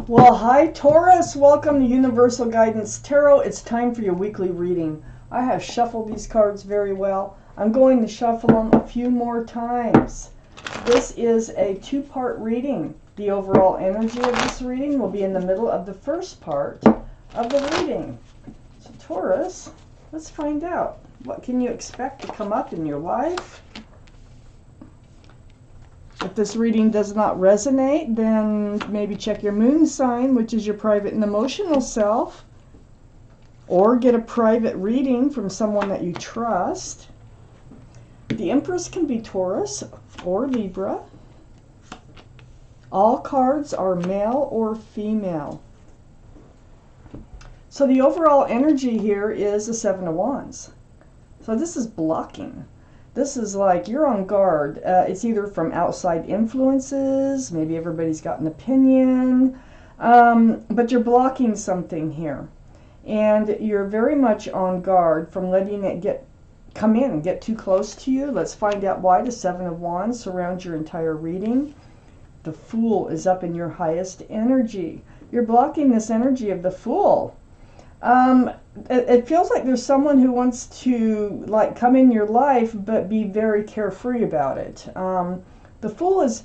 Well, hi Taurus, welcome to Universal Guidance Tarot. It's time for your weekly reading. I have shuffled these cards very well. I'm going to shuffle them a few more times. This is a two-part reading. The overall energy of this reading will be in the middle of the first part of the reading. So Taurus, let's find out. What can you expect to come up in your life? If this reading does not resonate, then maybe check your moon sign, which is your private and emotional self, or get a private reading from someone that you trust. The Empress can be Taurus or Libra. All cards are male or female. So the overall energy here is the Seven of Wands. So this is blocking. This is like you're on guard. It's either from outside influences, maybe everybody's got an opinion, but you're blocking something here. And you're very much on guard from letting it come in and get too close to you. Let's find out why the Seven of Wands surrounds your entire reading. The Fool is up in your highest energy. You're blocking this energy of the Fool. It feels like there's someone who wants to come in your life but be very carefree about it. The Fool is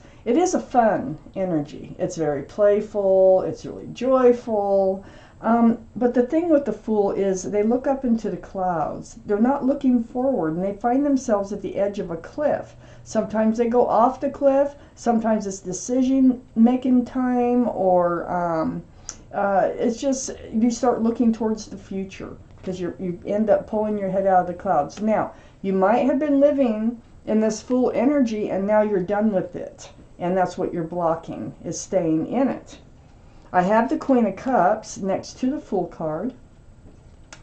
a fun energy. It's very playful, it's really joyful. But the thing with the Fool is they look up into the clouds. They're not looking forward, and they find themselves at the edge of a cliff. Sometimes they go off the cliff, sometimes it's decision making time, or it's just you start looking towards the future because you end up pulling your head out of the clouds. Now, you might have been living in this Fool energy and now you're done with it. And that's what you're blocking, is staying in it. I have the Queen of Cups next to the Fool card.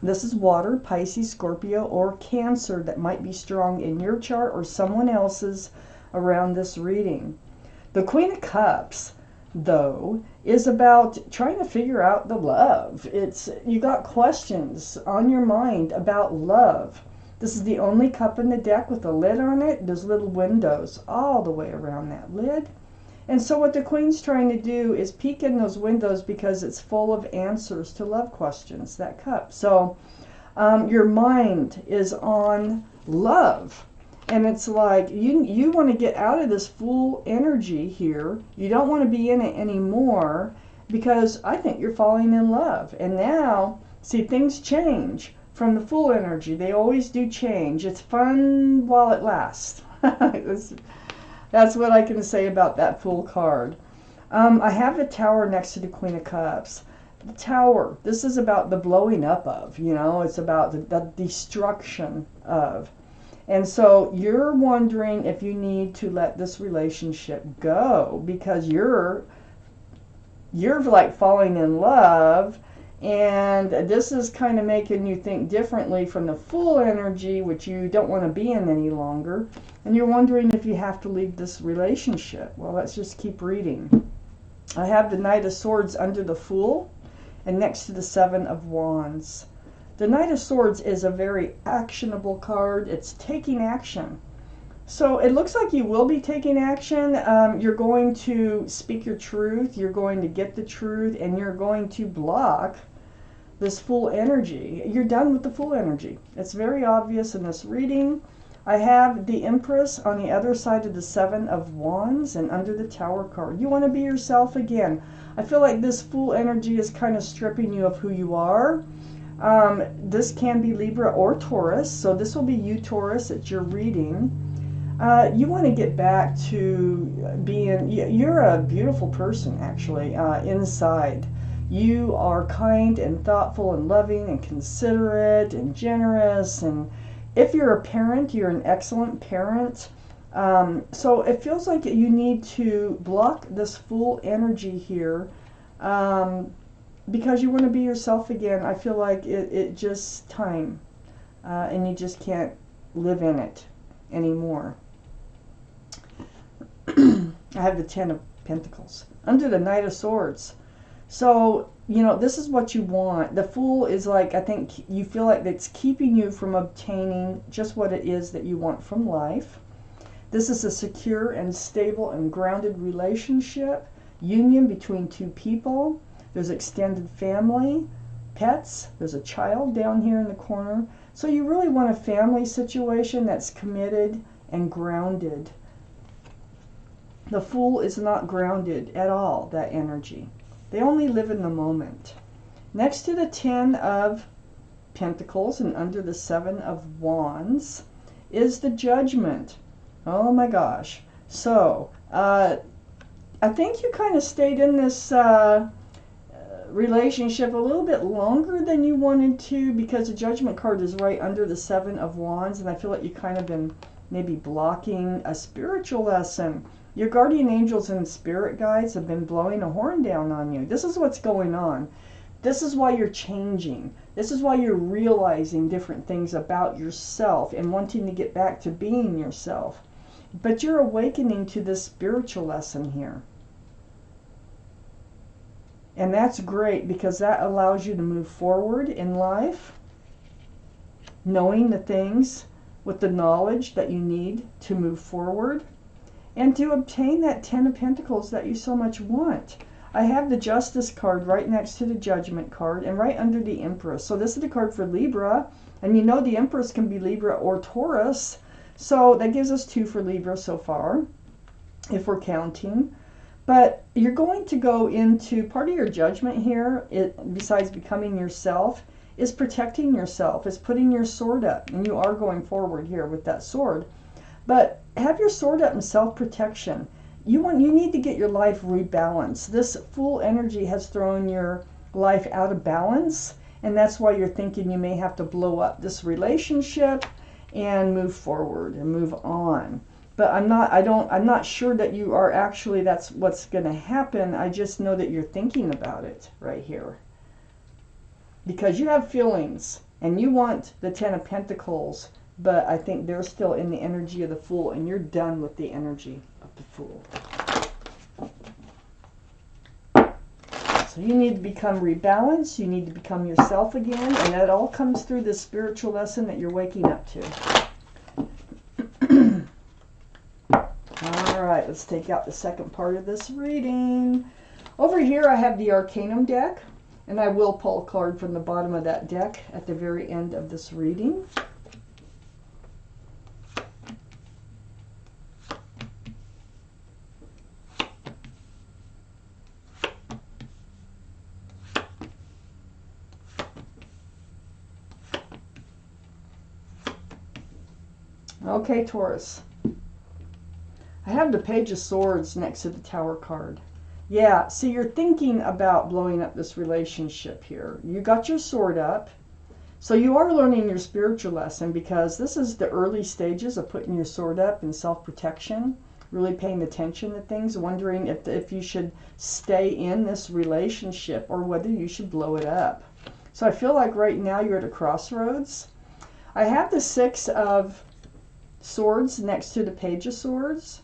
This is water, Pisces, Scorpio, or Cancer that might be strong in your chart or someone else's around this reading. The Queen of Cups, though, is about trying to figure out the love. You got questions on your mind about love. This is the only cup in the deck with a lid on it. There's little windows all the way around that lid. And so what the Queen's trying to do is peek in those windows because it's full of answers to love questions, that cup. So your mind is on love. And it's like you want to get out of this Fool energy here. You don't want to be in it anymore because I think you're falling in love. And now, see, things change from the Fool energy. They always do change. It's fun while it lasts. That's what I can say about that Fool card. I have the Tower next to the Queen of Cups. The Tower, this is about the blowing up of, it's about the destruction of. And so you're wondering if you need to let this relationship go because you're like falling in love, and this is kind of making you think differently from the Fool energy, which you don't want to be in any longer. And you're wondering if you have to leave this relationship. Well, let's just keep reading. I have the Knight of Swords under the Fool and next to the Seven of Wands. The Knight of Swords is a very actionable card. It's taking action. So it looks like you will be taking action. You're going to speak your truth. You're going to get the truth. And you're going to block this Fool energy. You're done with the Fool energy. It's very obvious in this reading. I have the Empress on the other side of the Seven of Wands and under the Tower card. You want to be yourself again. I feel like this Fool energy is kind of stripping you of who you are. This can be Libra or Taurus, so this will be you, Taurus. It's your reading. You want to get back to being, you're a beautiful person, actually, inside. You are kind and thoughtful and loving and considerate and generous. And if you're a parent, you're an excellent parent. So it feels like you need to block this Fool energy here. Because you want to be yourself again. I feel like it just time. And you just can't live in it anymore. I have the Ten of Pentacles under the Knight of Swords. So, this is what you want. The Fool is like, I think you feel like it's keeping you from obtaining just what it is that you want from life. This is a secure and stable and grounded relationship. union between two people. There's extended family, pets. There's a child down here in the corner. So you really want a family situation that's committed and grounded. The Fool is not grounded at all, that energy. They only live in the moment. Next to the 10 of Pentacles and under the 7 of Wands is the Judgment. Oh my gosh. So, I think you kind of stayed in this relationship a little bit longer than you wanted to, because the Judgment card is right under the 7 of Wands, and I feel like you kind of been maybe blocking a spiritual lesson. Your guardian angels and spirit guides have been blowing a horn down on you. This is what's going on. This is why you're changing. This is why you're realizing different things about yourself and wanting to get back to being yourself. But you're awakening to this spiritual lesson here. And that's great, because that allows you to move forward in life, knowing the things with the knowledge that you need to move forward and to obtain that 10 of Pentacles that you so much want. I have the Justice card right next to the Judgment card and right under the Empress. So this is the card for Libra, and you know the Empress can be Libra or Taurus. So that gives us 2 for Libra so far, if we're counting. But you're going to go into part of your judgment here, besides becoming yourself, is protecting yourself, is putting your sword up. And you are going forward here with that sword. But have your sword up in self-protection. You need to get your life rebalanced. This Fool energy has thrown your life out of balance, and that's why you're thinking you may have to blow up this relationship and move forward and move on. But I'm not sure that you are actually, that's what's going to happen. I just know that you're thinking about it right here. Because you have feelings and you want the 10 of Pentacles, but I think they're still in the energy of the Fool, and you're done with the energy of the Fool. So you need to become rebalanced. You need to become yourself again, and that all comes through this spiritual lesson that you're waking up to. All right, let's take out the second part of this reading. Over here I have the Arcanum deck, and I will pull a card from the bottom of that deck at the very end of this reading. Okay, Taurus. I have the Page of Swords next to the Tower card. Yeah, see, you're thinking about blowing up this relationship here. You got your sword up. So you are learning your spiritual lesson, because this is the early stages of putting your sword up in self-protection, really paying attention to things, wondering if you should stay in this relationship or whether you should blow it up. So I feel like right now you're at a crossroads. I have the 6 of Swords next to the Page of Swords.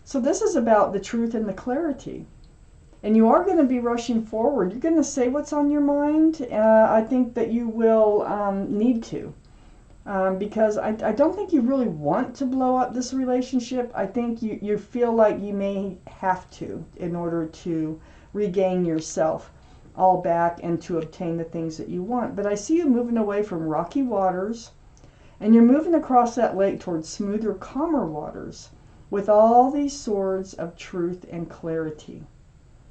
So this is about the truth and the clarity. And you are going to be rushing forward. You're going to say what's on your mind. I think that you will need to. Because I don't think you really want to blow up this relationship. I think you feel like you may have to in order to regain yourself all back and to obtain the things that you want. But I see you moving away from rocky waters, and you're moving across that lake towards smoother, calmer waters with all these swords of truth and clarity.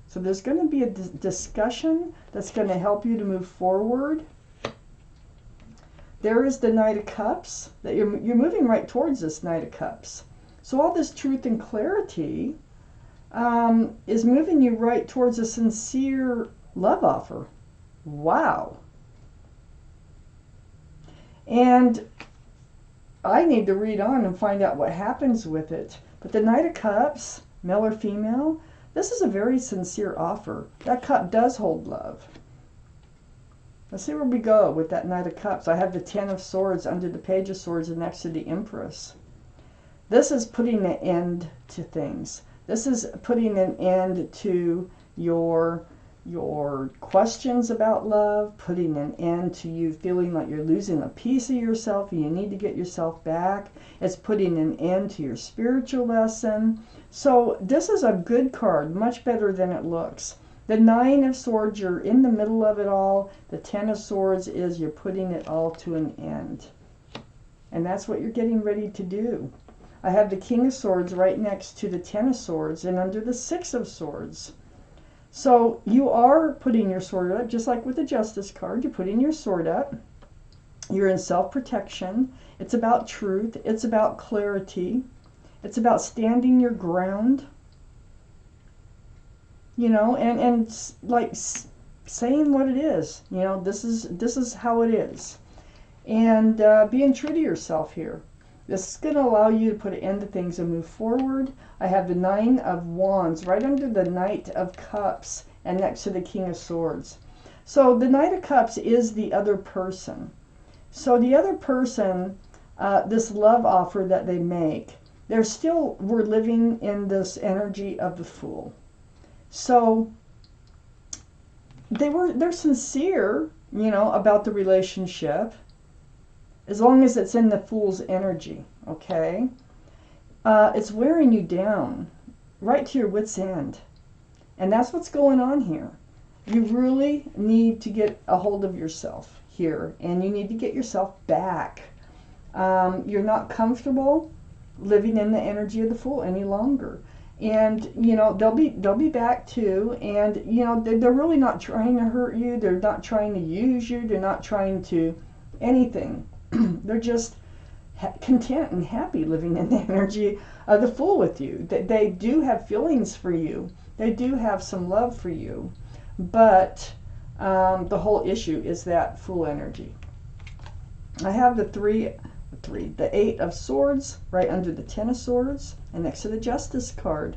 So there's going to be a discussion that's going to help you to move forward. There is the Knight of Cups, that you're moving right towards this Knight of Cups. So all this truth and clarity is moving you right towards a sincere love offer. Wow. And I need to read on and find out what happens with it. But the Knight of Cups, male or female, this is a very sincere offer. That cup does hold love. Let's see where we go with that Knight of Cups. I have the 10 of Swords under the Page of Swords and next to the Empress. This is putting an end to things. This is putting an end to your your questions about love, putting an end to you feeling like you're losing a piece of yourself and you need to get yourself back. It's putting an end to your spiritual lesson. So this is a good card, much better than it looks. The Nine of Swords, you're in the middle of it all. The Ten of Swords is you're putting it all to an end. And that's what you're getting ready to do. I have the King of Swords right next to the Ten of Swords and under the Six of Swords. So you are putting your sword up, just like with the Justice card. You're putting your sword up. You're in self-protection. It's about truth. It's about clarity. It's about standing your ground. You know, and like saying what it is. You know, this is how it is. And being true to yourself here. This is going to allow you to put an end to things and move forward. I have the Nine of Wands right under the Knight of Cups and next to the King of Swords. So the Knight of Cups is the other person. So the other person, this love offer that they make, we're living in this energy of the Fool. So they're sincere, you know, about the relationship, as long as it's in the Fool's energy, okay? It's wearing you down, right to your wit's end. And that's what's going on here. You really need to get a hold of yourself here, and you need to get yourself back. You're not comfortable living in the energy of the Fool any longer. And, you know, they'll be back too, and, you know, they're really not trying to hurt you. They're not trying to use you. They're not trying to anything. They're just content and happy living in the energy of the Fool with you. They do have feelings for you. They do have some love for you. But the whole issue is that Fool energy. I have the Eight of Swords right under the Ten of Swords and next to the Justice card.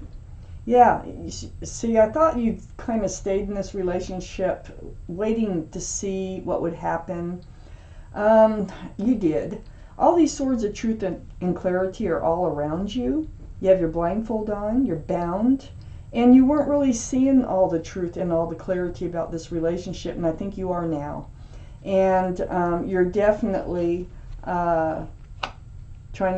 Yeah, see, I thought you kind of stayed in this relationship waiting to see what would happen. You did. All these swords of truth and clarity are all around you. You have your blindfold on, you're bound, and you weren't really seeing all the truth and all the clarity about this relationship, and I think you are now. And you're definitely trying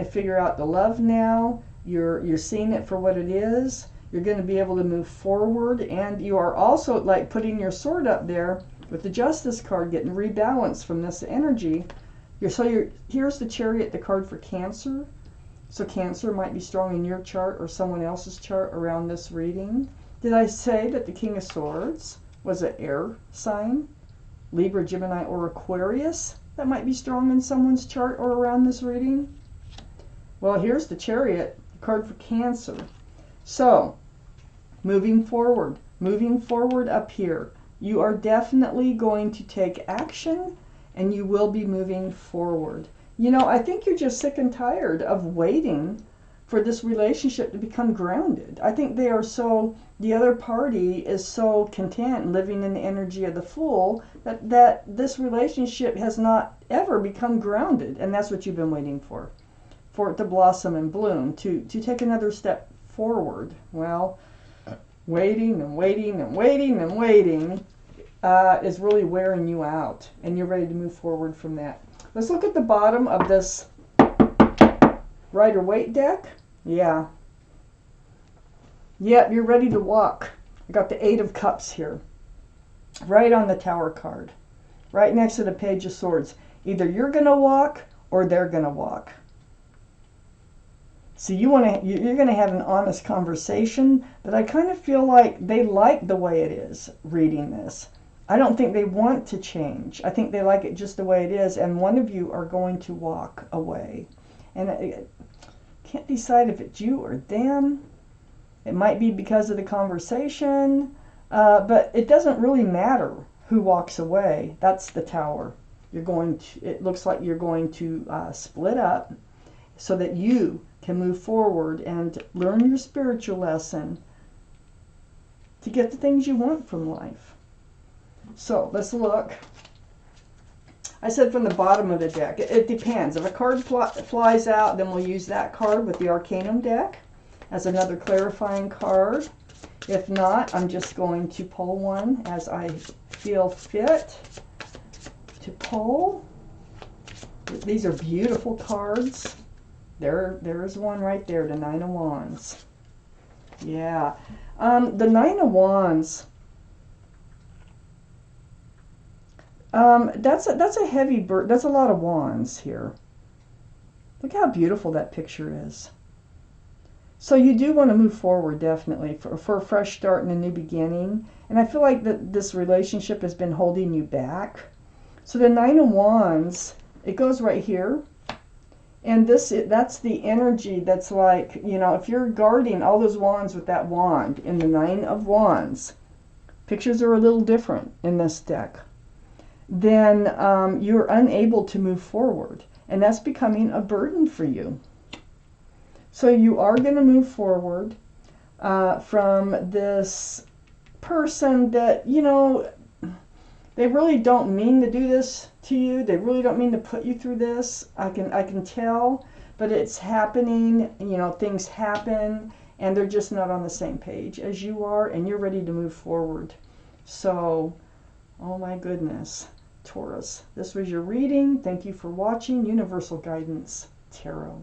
to figure out the love now. You're seeing it for what it is. You're going to be able to move forward, and you are also like putting your sword up there with the Justice card, getting rebalanced from this energy. Here's the Chariot, the card for Cancer. So Cancer might be strong in your chart or someone else's chart around this reading. Did I say that the King of Swords was an air sign? Libra, Gemini, or Aquarius? That might be strong in someone's chart or around this reading. Well, here's the Chariot, the card for Cancer. So, moving forward up here. You are definitely going to take action, and you will be moving forward. You know, I think you're just sick and tired of waiting for this relationship to become grounded. I think the other party is so content living in the energy of the Fool that this relationship has not ever become grounded. And that's what you've been waiting for it to blossom and bloom, to take another step forward. Well, waiting and waiting and waiting and waiting is really wearing you out, and you're ready to move forward from that. Let's look at the bottom of this Rider-Waite deck. Yeah. Yep, you're ready to walk. I got the Eight of Cups here, right on the Tower card, right next to the Page of Swords. Either you're going to walk or they're going to walk. So you're going to have an honest conversation, but I kind of feel like they like the way it is reading this. I don't think they want to change. I think they like it just the way it is, and one of you are going to walk away. And I can't decide if it's you or them. It might be because of the conversation, but it doesn't really matter who walks away. That's the Tower. It looks like you're going to split up so that you can move forward and learn your spiritual lesson to get the things you want from life. So let's look. I said from the bottom of the deck. It depends. If a card flies out, then we'll use that card with the Arcanum deck as another clarifying card. If not, I'm just going to pull one as I feel fit to pull. These are beautiful cards. There's one right there, the Nine of Wands. Yeah. The Nine of Wands, that's a heavy bird. That's a lot of wands here. Look how beautiful that picture is. So you do want to move forward, definitely, for a fresh start and a new beginning. And I feel like that this relationship has been holding you back. So the Nine of Wands, it goes right here. And that's the energy that's like, you know, if you're guarding all those wands with that wand in the Nine of Wands, pictures are a little different in this deck, then you're unable to move forward. And that's becoming a burden for you. So you are going to move forward from this person that, you know, they really don't mean to do this to you. They really don't mean to put you through this. I can tell, but it's happening. You know, things happen, and they're just not on the same page as you are, and you're ready to move forward. So, oh my goodness, Taurus, this was your reading. Thank you for watching. Universal Guidance Tarot.